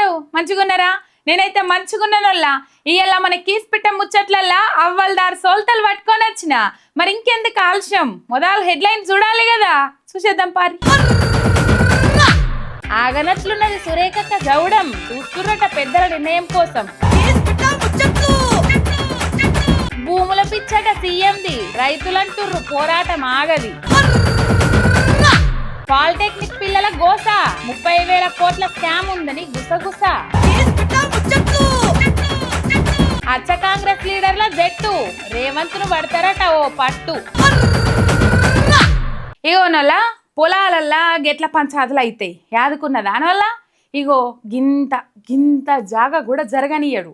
ఎట్లున్నారు? మంచిగున్నారా? నేనైతే మంచిగున్నానోళ్ళ. ఇయ్యాల మన కీస్పిట్ట ముచ్చట్లల్లా అవ్వల్దార్ సోల్తలు పట్టుకొని వచ్చిన. మరి ఇంకెందుకు ఆలస్యం? మొదలు హెడ్లైన్ చూడాలి కదా. చూసేద్దాం పారి. ఆగనట్లున్నది సురేఖక్క జౌడం. చూస్తున్నట పెద్దల నిర్ణయం కోసం. భూముల పిచ్చట సీఎంది. రైతులంటుర్రు పోరాటం ఆగది. పాలిటెక్నిక్ పిల్లల గోస. 30,000 కోట్ల స్కామ్ ఉందని గుసగుస. అచ్చ కాంగ్రెస్ లీడర్ల జట్టు. రేవంత్ ను పడతారట ఓ పట్టు. ఇగోనల్లా పొలాలల్లా గెట్ల పంచాదులు అయితాయి. యాదుకున్న దానివల్ల ఇగో గింత జాగా కూడా జరగనీయడు.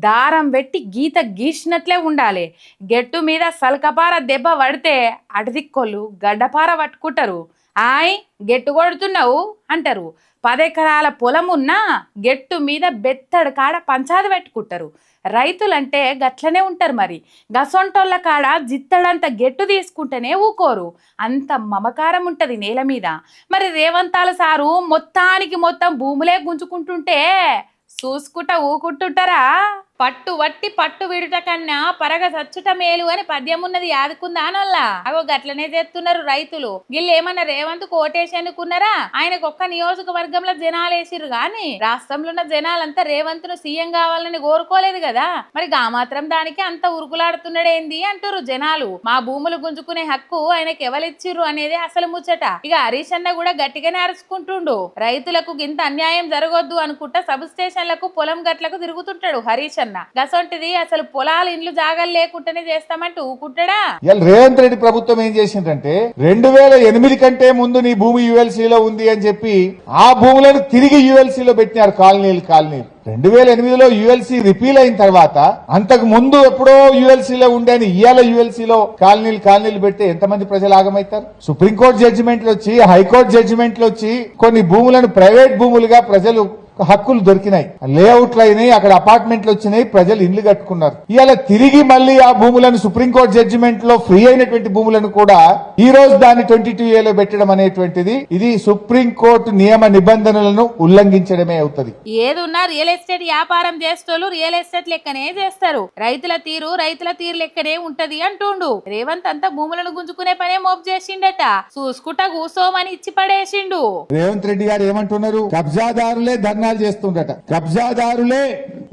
దారం పెట్టి గీత గీసినట్లే ఉండాలి. గెట్టు మీద సల్కపార దెబ్బ పడితే అడదిక్కోళ్ళు గడ్డపార పట్టుకుంటారు. ఆయ్ గెట్టు కొడుతున్నావు అంటారు. 10 ఎకరాల పొలం ఉన్నా గెట్టు మీద బెత్తడు కాడ పంచాది పెట్టుకుంటారు. రైతులంటే గట్లనే ఉంటారు. మరి గసొంటోళ్ళ కాడ జిత్తడంత గెట్టు తీసుకుంటేనే ఊకోరు. అంత మమకారం ఉంటుంది నేల మీద. మరి రేవంతాల సారు మొత్తానికి మొత్తం భూములే గుంజుకుంటుంటే చూసుకుంటా ఊకుంటుంటారా? పట్టు వట్టి పట్టు విడుట కన్నా పరగ సచ్చుట మేలు అని పద్యం ఉన్నది. యాదుకుందానల్లా అగో గట్లనే చేస్తున్నారు రైతులు. గిళ్ళు ఏమన్నా రేవంత్ కోటేసి అనుకున్నారా? ఆయనకు ఒక్క నియోజకవర్గంలో జనాలు వేసిర్రు గాని రాష్ట్రంలో ఉన్న జనాలంతా రేవంత్ ను సీఎం కావాలని కోరుకోలేదు కదా. మరి గా మాత్రం దానికి అంత ఉరుకులాడుతున్నాడేంది అంటారు జనాలు. మా భూములు గుంజుకునే హక్కు ఆయనకి ఎవరిచ్చిర్రు అనేది అసలు ముచ్చట. ఇక హరీష్ అన్న కూడా గట్టిగానే అరుచుకుంటుండు. రైతులకు గింత అన్యాయం జరగొద్దు అనుకుంటా సబ్ స్టేషన్లకు పొలం గట్లకు తిరుగుతుంటాడు హరీష్ అన్న. గసొంటిది అసలు పొలాలు ఇండ్లు జాగాలు లేకుండానే చేస్తామంటూ ఊకుంటాడా? రేవంత్ రెడ్డి ప్రభుత్వం ఏం చేసిందంటే 2008 కంటే ముందు నీ భూమి యుఎల్సీలో ఉంది అని చెప్పి ఆ భూములను తిరిగి యుఎల్సీలో పెట్టినారు. కాలనీలు 2008లో యుఎల్సీ రిపీల్ అయిన తర్వాత అంతకు ముందు ఎప్పుడో యుఎల్సీలో ఉండేని ఇవాళ యుఎల్సీలో కాలనీలు పెడితే ఎంతమంది ప్రజలు ఆగమవుతారు? సుప్రీంకోర్టు జడ్జిమెంట్లు వచ్చి హైకోర్టు జడ్జిమెంట్లు వచ్చి కొన్ని భూములను ప్రైవేట్ భూములుగా ప్రజలు హక్కులు దొరికినాయి. లేఅవుట్లు అయినాయి, అక్కడ అపార్ట్మెంట్లు వచ్చినాయి, ప్రజలు ఇండ్లు కట్టుకున్నారు. ఇవాళ తిరిగి మళ్ళీ ఆ భూములను సుప్రీంకోర్టు జడ్జిమెంట్ లో ఫ్రీ అయినటువంటి భూములను కూడా ఈ రోజు దాన్ని 22A పెట్టడం అనేటువంటిది ఇది సుప్రీంకోర్టు నియమ నిబంధనలను ఉల్లంఘించడమే అవుతుంది. ఏదున్నా రియల్ ఎస్టేట్ వ్యాపారం చేస్తోళ్ళు రియల్ ఎస్టేట్ లెక్కనే చేస్తారు. రైతుల తీరు లెక్కనే ఉంటది అంటుండు రేవంత్. అంతా భూములను గుంజుకునే పనే మోపు చేసిండట. చూసుకుంటా కూసోమని ఇచ్చి పడేసిండు. రేవంత్ రెడ్డి గారు ఏమంటున్నారు? కబ్జాదారులే ధర్నా చేస్తుండట. కబ్జాదారులే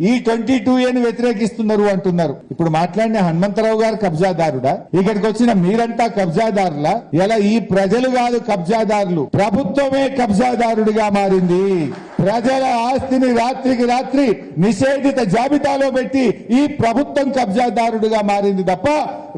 ఈ 22A వ్యతిరేకిస్తున్నారు అంటున్నారు. ఇప్పుడు మాట్లాడిన హనుమంతరావు గారు కబ్జాదారుడా? ఇక్కడికి వచ్చిన మీరంతా కబ్జాదారులా? ఇలా ఈ ప్రజలు కాదు కబ్జాదారులు, ప్రభుత్వమే కబ్జాదారుడిగా మారింది. ప్రజల ఆస్తిని రాత్రికి రాత్రి నిషేధిత జాబితాలో పెట్టి ఈ ప్రభుత్వం కబ్జాదారుడిగా మారింది తప్ప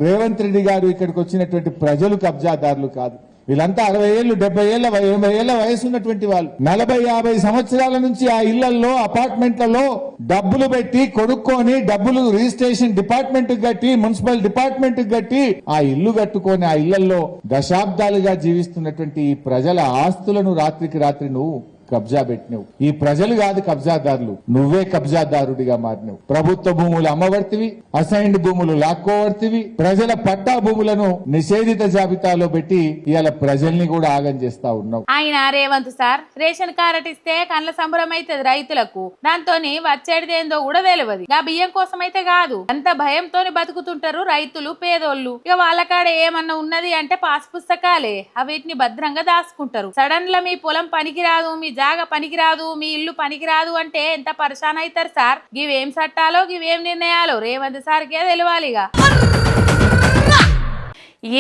రేవంత్ రెడ్డి గారు ఇక్కడికి వచ్చినటువంటి ప్రజలు కబ్జాదారులు కాదు. వీళ్ళంతా 60 ఏళ్ళు 70 ఏళ్ళ 80 ఏళ్ల వయసు ఉన్నటువంటి వాళ్ళు 40-50 సంవత్సరాల నుంచి ఆ ఇళ్లలో అపార్ట్మెంట్లలో డబ్బులు పెట్టి కొనుక్కొని డబ్బులు రిజిస్ట్రేషన్ డిపార్ట్మెంట్ కట్టి మున్సిపల్ డిపార్ట్మెంట్ కట్టి ఆ ఇల్లు కట్టుకొని ఆ ఇళ్లలో దశాబ్దాలుగా జీవిస్తున్నటువంటి ఈ ప్రజల ఆస్తులను రాత్రికి రాత్రి నువ్వు కబ్జా పెట్టినవు. ఈ ప్రజలు కాదు కబ్జాదారులు, నువ్వే కబ్జాదారుడిగా మారినవు. ప్రభుత్వ భూములు అమ్మవర్తివి, అసైన్డ్ భూములు లాక్కోవర్తివి, ప్రజల పట్టా భూములను నిషేధిత జాబితాలో పెట్టి ఇవాళ ప్రజల్ని కూడా ఆగం చేస్తా ఉన్నావు. ఆయన రేవంత్ సార్ రేషన్ కార్డు ఇస్తే కండ్ల సంబరం అవుతుంది రైతులకు. దాంతోని వచ్చేటిదేందో కూడా తెలియదు. ఆ బియ్యం కోసం అయితే కాదు, అంత భయంతోని బతుకుతుంటారు రైతులు పేదోళ్ళు. ఇక వాళ్ళ కాడ ఏమన్నా ఉన్నది అంటే పాస్ పుస్తకాలే. వీటిని భద్రంగా దాచుకుంటారు. సడన్ లా మీ పొలం పనికిరాదు, మీ జాగా పనికిరాదు, మీ ఇల్లు పనికిరాదు అంటే ఎంత పరిశాన్ అవుతారు సార్. గివేం చట్టాలో గివేం నిర్ణయాలో రేవంత్ సార్కే తెలియాలిగా.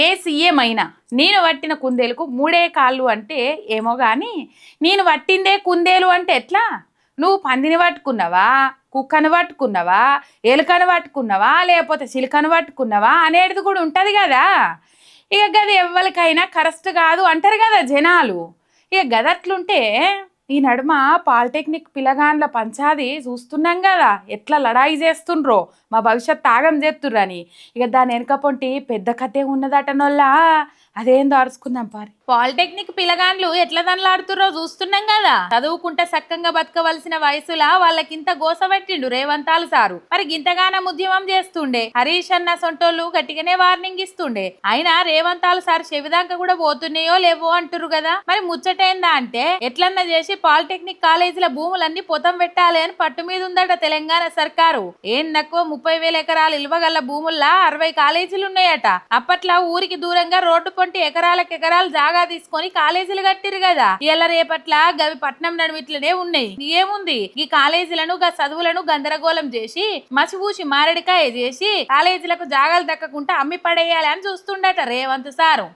ఏ సీఎం అయినా నేను పట్టిన కుందేలకు 3 కాళ్ళు అంటే ఏమో గాని నేను పట్టిందే కుందేలు అంటే ఎట్లా? నువ్వు పందిని పట్టుకున్నావా, కుక్కను పట్టుకున్నావా, ఎలుకను పట్టుకున్నావా, లేకపోతే చిలుకను పట్టుకున్నావా అనేది కూడా ఉంటది కదా. ఇక గది ఎవరికైనా కరెక్ట్ కాదు అంటారు కదా జనాలు. ఇక గదట్లుంటే ఈ నడుమ పాలిటెక్నిక్ పిల్లగాండ్ల పంచాది చూస్తున్నాం కదా, ఎట్లా లడాయి చేస్తుండ్రో, మా భవిష్యత్ తాగం చేస్తుర్రని. ఇక దాని వెనక పొంటి పెద్ద కథే ఉన్నదటనోళ్ళ. అదేందో అరుచుకుందాం పారి. పాలిటెక్నిక్ పిల్లగాండ్లు ఎట్లా దనలాడుతుర్రో చూస్తున్నాం కదా. చదువుకుంటే సక్కంగా బతకవలసిన వయసులా వాళ్ళకింత గోసపెట్టిండు రేవంతాలు సారు. మరి గింతగానం ఉద్యమం చేస్తుండే హరీష్ అన్న సొంటోళ్ళు గట్టిగానే వార్నింగ్ ఇస్తుండే. అయినా రేవంతాలు సార్ చెవిదాకా కూడా పోతున్నాయో లేవో అంటురు కదా. మరి ముచ్చటైందా అంటే ఎట్లన్నా చేసి పాలిటెక్నిక్ కాలేజీల భూములన్నీ పొతం పెట్టాలి అని పట్టు మీద ఉందట తెలంగాణ సర్కారు. ఏం తక్కువ 30,000 ఎకరాలు ఇల్వగల భూముల్లా 60 కాలేజీలు ఉన్నాయట. అప్పట్లో ఊరికి దూరంగా రోడ్డు పొంటి ఎకరాలకు ఎకరాలు జాగా తీసుకొని కాలేజీలు కట్టిరు కదా. ఇలా రేపట్ల గవి పట్నం నడుమిట్లనే ఉన్నాయి. ఏముంది ఈ కాలేజీలను చదువులను గందరగోళం చేసి మసిపూసి మారడికాయ చేసి కాలేజీలకు జాగాలు దక్కకుండా అమ్మి పడేయాలి అని చూస్తుండట రేవంత్ సారు.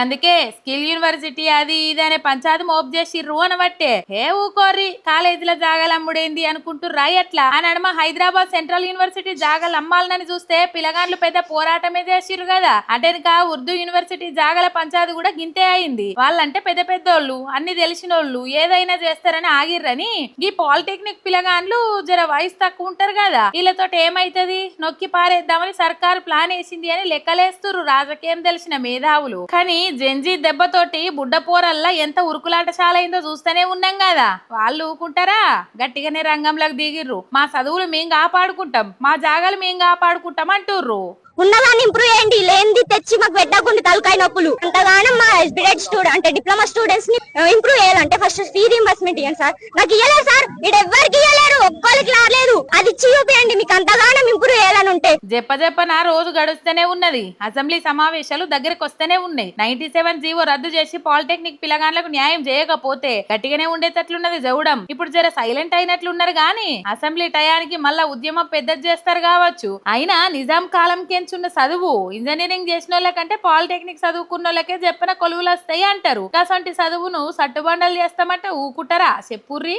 అందుకే స్కిల్ యూనివర్సిటీ అది ఇది అనే పంచాయతీ మోపు చేసిర్రు అనబట్టే ఏ ఊకోర్రి కాలేజీల జాగాలు అమ్ముడేంది అనుకుంటుర్రా ఎట్లా అని అడమ హైదరాబాద్ సెంట్రల్ యూనివర్సిటీ జాగాలు అమ్మాలని చూస్తే పిల్లగాండ్లు పెద్ద పోరాటమే చేసిర్రు కదా. అటెనక ఉర్దూ యూనివర్సిటీ జాగాల పంచాయతీ కూడా గింతే అయింది. వాళ్ళంటే పెద్ద పెద్దోళ్ళు అన్ని తెలిసినోళ్ళు ఏదైనా చేస్తారని ఆగిర్రని ఈ పాలిటెక్నిక్ పిల్లగాండ్లు జర వయసు తక్కువ ఉంటారు కదా. వీళ్ళతో ఏమైతది నొక్కి పారేద్దామని సర్కారు ప్లాన్ వేసింది అని లెక్కలేస్తురు రాజకీయం తెలిసిన మేధావులు. కానీ జెంజీ దెబ్బతోటి బుడ్డ పోరల్లా ఎంత ఉరుకులాటశాల అయిందో చూస్తూనే ఉన్నాం కదా. వాళ్ళు ఊకుంటారా గట్టిగానే రంగంలోకి దిగిర్రు. మా చదువులు మేం కాపాడుకుంటాం మా జాగాలు మేం కాపాడుకుంటాం అంటుర్రు. ఉన్నదాన్ని ఇంప్రూవ్ చేయండి లేనిది తెచ్చి మాకు పెట్టకుండా తలకాయ నొప్పులు. అంతగానం మా ఎస్బిడెడ్ స్టూడెంట్ అంటే డిప్లొమా స్టూడెంట్స్ ని ఇంప్రూవ్ చేయాలంటే ఫస్ట్ ఫీ రీయింబర్స్మెంట్ ఇవ్వండి సార్. నాకు ఇవ్వలేదు సార్ ఇక్కడ ఎవ్వరికి ఇవ్వలేరు ఒక్కరికి రాలేదు. అది ఇచ్చి చూపియండి మీకు అంతగానం ఇంప్రూవ్ చేయాలని ఉంటే. చెప్పన రోజు గడుస్తూనే ఉన్నది. అసెంబ్లీ సమావేశాలు దగ్గరకు వస్తూనే ఉన్నాయి. 97 జీవో రద్దు చేసి పాలిటెక్నిక్ పిల్లగాండ్లకు న్యాయం చేయకపోతే గట్టిగానే ఉండేటట్లున్నది జవడం. ఇప్పుడు జర సైలెంట్ అయినట్లున్నారు గాని అసెంబ్లీ టయానికి మళ్ళా ఉద్యమం పెద్దది చేస్తారు కావచ్చు. అయినా నిజాం కాలం చున్న చదువు ఇంజనీరింగ్ చేసిన వాళ్ళకంటే పాలిటెక్నిక్ చదువుకున్న వాళ్ళకే చెప్పిన కొలువులు వస్తాయి అంటారు. అసంటి చదువును సట్టుబండలు చేస్తామంటే ఊకుంటారా చెప్పుర్రి.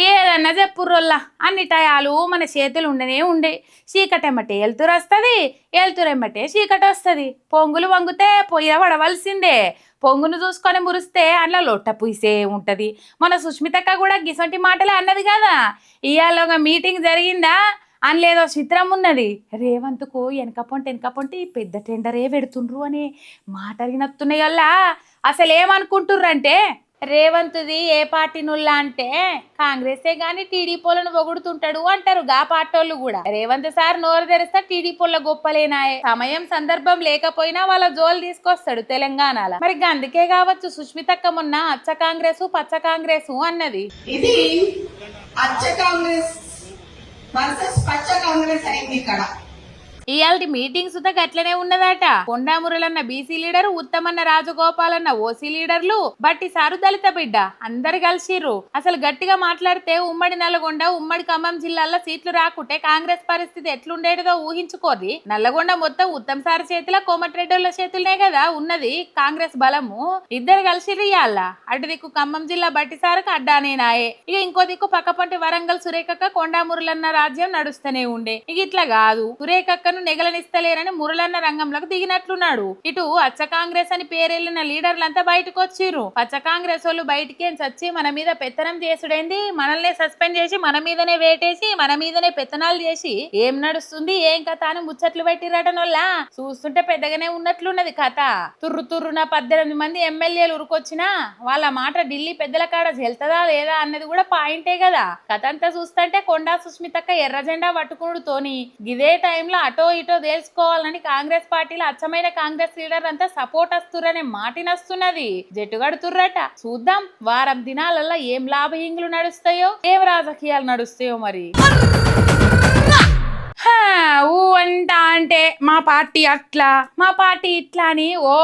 ఏదన్నా చెప్పుర్రోల్లా అన్ని టయాలు మన చేతులు ఉండనే ఉండే. చీకటెమ్మటే ఎలుతురు వస్తుంది ఎలుతురెమ్మటే చీకటి వస్తుంది. పొంగులు వంగితే పొయ్య పడవలసిందే. పొంగును చూసుకొని మురిస్తే అందులో లొట్ట పూసే ఉంటది. మన సుష్మితక్క కూడా గిసంటి మాటలే అన్నది కదా. ఇవాళ ఒక మీటింగ్ జరిగిందా అందులో చిత్రం ఉన్నది. రేవంత్కు వెనకపోంటి పెద్ద టెండరే పెడుతుండ్రు అని మాట వినత్తున్నాయి. వల్ల అసలు ఏమనుకుంటుర్రంటే రేవంత్ది ఏ పార్టీ నుల్లా అంటే కాంగ్రెసే గాని టీడీపీలను పొగుడుతుంటాడు అంటారు గా పార్టోళ్ళు కూడా. రేవంత్ సార్ నోరు తెరిస్తే టీడీపీల గొప్పలేనాయే. సమయం సందర్భం లేకపోయినా వాళ్ళ జోలు తీసుకొస్తాడు తెలంగాణలో. మరి అందుకే కావచ్చు సుష్మితక్క మొన్న అచ్చ కాంగ్రెస్ పచ్చ కాంగ్రెస్ అన్నది. ఇది అచ్చ కాంగ్రెస్ వర్సెస్ పచ్చ కాంగ్రెస్ అయింది ఇక్కడ. ఇయాల్టి మీటింగ్ సుత గట్లనే ఉన్నదట. కొండామురలన్న బీసీ లీడరు ఉత్తమన్న రాజగోపాల్ అన్న ఓసీ లీడర్లు బట్టి సారు దళిత బిడ్డ అందరు కలిసిర్రు. అసలు గట్టిగా మాట్లాడితే ఉమ్మడి నల్లగొండ ఉమ్మడి ఖమ్మం జిల్లాల్లో సీట్లు రాకుంటే కాంగ్రెస్ పరిస్థితి ఎట్లుండేదో ఊహించుకోర్రి. నల్లగొండ మొత్తం ఉత్తమ్ సార్ చేతిలో కోమటిరెడ్డిల చేతులనే కదా ఉన్నది కాంగ్రెస్ బలము. ఇద్దరు కలిసిర్రు ఇయాల. అటు దిక్కు ఖమ్మం జిల్లా బట్టి సారుకు అడ్డానేనాయే. ఇక ఇంకో దిక్కు పక్కపంటి వరంగల్ సురేఖక్క కొండామురలన్న రాజ్యం నడుస్తూనే ఉండే. ఇక ఇట్లా కాదు సురేఖక్క నెగలనిస్తలేరని మురళన్న రంగంలోకి దిగినట్లున్నాడు. ఇటు అచ్చ కాంగ్రెస్ అని పేరెళ్లిన లీడర్లంతా బయటకు వచ్చిర్రు. పచ్చ కాంగ్రెస్ వాళ్ళు బయటికేం చచ్చి మన మీద పెత్తనం చేసుడైంది. మనల్నే సస్పెండ్ చేసి మన మీదనే వేటేసి మన మీదనే పెత్తనాలు చేసి ఏం నడుస్తుంది ఏం కథ అని ముచ్చట్లు పెట్టిరటం వల్ల చూస్తుంటే పెద్దగానే ఉన్నట్లున్నది కథ. తుర్రున 18 మంది ఎమ్మెల్యేలు ఉరుకొచ్చినా వాళ్ళ మాట ఢిల్లీ పెద్దల కాడ చెల్తదా లేదా అన్నది కూడా పాయింటే కదా. కథ అంతా చూస్తుంటే కొండా సుష్మితక్క ఎర్ర జెండా పట్టుకునుడుతోని ఇదే టైంలో అటో ఇటో తెలుసుకోవాలని కాంగ్రెస్ పార్టీలో అచ్చమైన కాంగ్రెస్ లీడర్ అంతా సపోర్ట్ వస్తురనే మాటినస్తున్నది. జట్టుగడుతుర్రట. చూద్దాం వారం దినాలల్లో ఏం లాభహింగులు నడుస్తాయో ఏం రాజకీయాలు నడుస్తాయో మరి. ఊ అంటే మా పార్టీ అట్లా మా పార్టీ ఇట్లా అని ఓ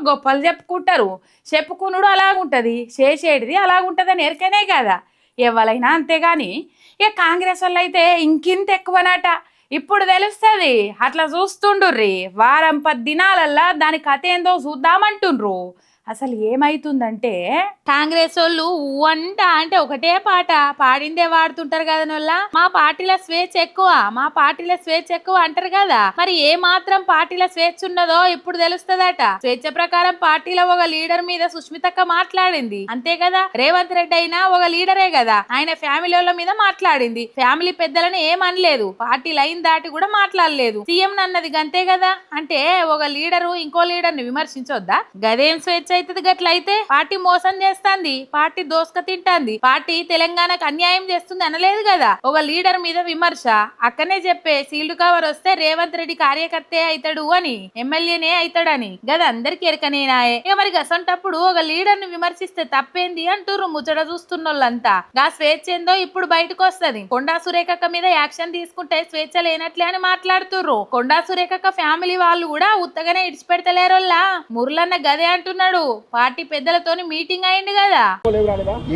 గొప్పలు చెప్పుకుంటారు. చెప్పుకునుడు అలాగుంటది చేసేటిది అలాగుంటదని ఎరికనే కదా ఎవరైనా. అంతేగాని ఇక కాంగ్రెస్ వాళ్ళు అయితే ఇంకింత ఎక్కువనట. ఇప్పుడు తెలుస్తుంది. అట్లా చూస్తుండ్రి వారం 10 దినాలల్లా దాని కథ ఏందో చూద్దామంటుండ్రు. అసలు ఏమైతుందంటే కాంగ్రెస్ వాళ్ళు వంట అంటే ఒకటే పాట పాడిందే వాడుతుంటారు కదా వల్ల మా పార్టీల స్వేచ్ఛ ఎక్కువ, మా పార్టీల స్వేచ్ఛ ఎక్కువ అంటారు కదా. మరి ఏ మాత్రం పార్టీల స్వేచ్ఛ ఉన్నదో ఇప్పుడు తెలుస్తుందట. స్వేచ్ఛ ప్రకారం పార్టీలో ఒక లీడర్ మీద సుష్మితక్క మాట్లాడింది అంతే కదా. రేవంత్ రెడ్డి అయినా ఒక లీడరే కదా, ఆయన ఫ్యామిలీ వాళ్ళ మీద మాట్లాడింది. ఫ్యామిలీ పెద్దలను ఏమనలేదు, పార్టీ లైన్ దాటి కూడా మాట్లాడలేదు. సీఎం అన్నది గంతే కదా. అంటే ఒక లీడరు ఇంకో లీడర్ ని విమర్శించొద్దా? గదేం స్వేచ్ఛ అవుతుంది గట్లయితే? పార్టీ మోసం చేస్తాంది, పార్టీ దోసుక తింటాంది, పార్టీ తెలంగాణకు అన్యాయం చేస్తుంది అనలేదు కదా. ఒక లీడర్ మీద విమర్శ అక్కనే చెప్పే సీల్డ్ కవర్ వస్తే రేవంత్ రెడ్డి కార్యకర్తే అవుతాడు అని, ఎమ్మెల్యేనే అవుతాడని గద అందరికి ఎరకనేనాయే. ఇక మరి గసంటప్పుడు ఒక లీడర్ ని విమర్శిస్తే తప్పేంది అంటుర్రు ముచ్చట చూస్తున్నోళ్ళంతా. గా స్వేచ్ఛ ఏందో ఇప్పుడు బయటకు వస్తది. కొండా సురేఖక్క మీద యాక్షన్ తీసుకుంటే స్వేచ్ఛ లేనట్లే అని మాట్లాడుతుర్రు. కొండా సురేఖక్క ఫ్యామిలీ వాళ్ళు కూడా ఉత్తగానే ఇడిచిపెడతలేరోల్లా. మురళన్న గదే అంటున్నాడు, పార్టీ పెద్దలతోని మీటింగ్ అయింది కదా.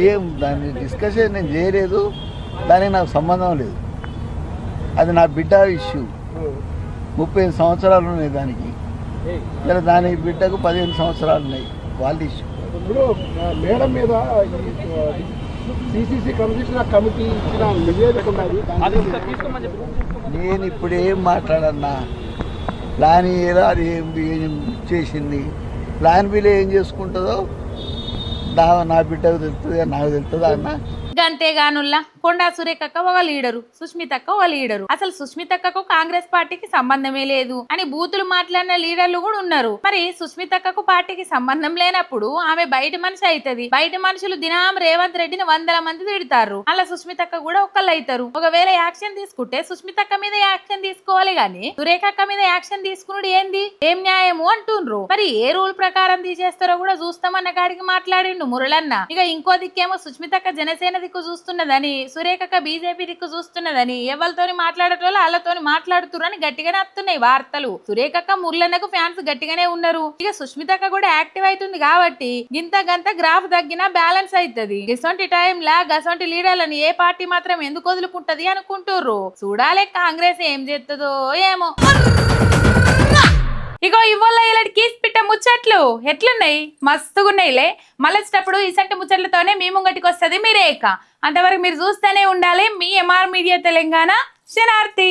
ఏం దాన్ని డిస్కషన్ నేను చేయలేదు, దానికి నాకు సంబంధం లేదు. అది నా బిడ్డ ఇష్యూ. 35 సంవత్సరాలు ఉన్నాయి దానికి, ఇలా దాని బిడ్డకు 15 సంవత్సరాలు ఉన్నాయి, వాళ్ళ ఇష్యూ. ఇప్పుడు మేడం మీద సిసిసి కమిటీ ఇచ్చిన నివేదిక ఉన్నది. నేను ఇప్పుడు ఏం మాట్లాడన్నా, ప్లాన్ ఏదో అది ఏం చేసింది, ప్లాన్ బిలో ఏం చేసుకుంటుందో నా బిడ్డకు తెలుస్తుంది, నాకు తెలుస్తుందా అన్న. గంతేగానుల్లా కొండా సురేఖక్క ఒక లీడరు, సుష్మితక్క ఒక లీడరు. అసలు సుష్మితక్కకు కాంగ్రెస్ పార్టీకి సంబంధమే లేదు అని బూతులు మాట్లాడిన లీడర్లు కూడా ఉన్నారు. మరి సుష్మితక్కకు పార్టీకి సంబంధం లేనప్పుడు ఆమె బయట మనిషి అవుతుంది. బయట మనుషులు దినం రేవంత్ రెడ్డిని 100 మంది తిడతారు, అలా సుష్మితక్క కూడా ఒక్కళ్ళు అవుతారు. ఒకవేళ యాక్షన్ తీసుకుంటే సుష్మితక్క మీద యాక్షన్ తీసుకోవాలి గాని సురేఖక్క మీద యాక్షన్ తీసుకున్నాడు ఏంది, ఏం న్యాయము అంటుండ్రు. మరి ఏ రూల్ ప్రకారం తీసేస్తారో కూడా చూస్తామన్న కాడికి మాట్లాడిండు మురళన్న. ఇక ఇంకో దిక్కేమో సుష్మితక్క జనసేన దిక్కు చూస్తున్నదని, సురేఖక్క బీజేపీ దిక్కు చూస్తున్నదని, ఎవరితోని మాట్లాడటోళ్ళు వాళ్ళతోని మాట్లాడుతురని గట్టిగానే వస్తున్నాయి వార్తలు. సురేఖక్క మురళన్నకు ఫ్యాన్స్ గట్టిగానే ఉన్నారు. ఇక సుష్మితక్క కూడా యాక్టివ్ అవుతుంది కాబట్టి గింత గంత గ్రాఫ్ తగ్గినా బ్యాలెన్స్ అవుతుంది. గసొంటి టైంలా గసొంటి లీడర్లను ఏ పార్టీ మాత్రం ఎందుకు వదులుకుంటది అనుకుంటుర్రు. చూడాలి కాంగ్రెస్ ఏం చేస్తుందో ఏమో. ఇగో ఇవాళ ఇలాంటి కీస్ పిట్ట ముచ్చట్లు ఎట్లున్నాయి, మస్తుగున్నాయిలే. మళ్ళొచ్చేటప్పుడు ఇసంటి ముచ్చట్లతోనే మీ ముంగటికి వస్తుంది మీరే ఇక. అంతవరకు మీరు చూస్తూనే ఉండాలి మీ ఎంఆర్ మీడియా తెలంగాణ. శనార్థి.